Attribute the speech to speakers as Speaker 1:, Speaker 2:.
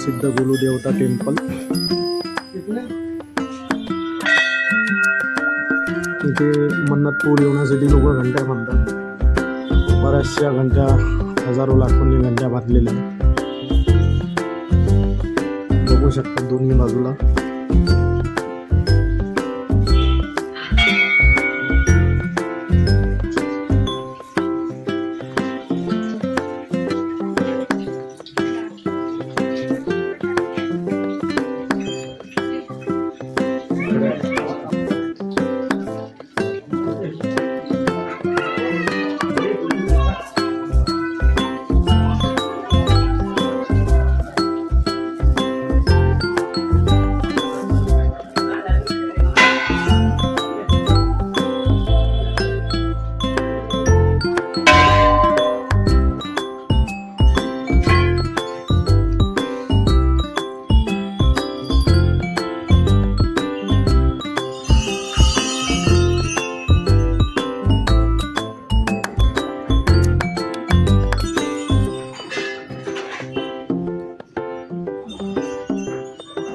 Speaker 1: प्रसिद्ध गुरुदेवता टेम्पल। इथे मन्नत पूर्ण होण्यासाठी लोक घंट्या म्हणतात। बऱ्याचशा घंट्या, हजारो लाखोंनी घंट्या बांधलेल्या बघू शकता दोन्ही बाजूला।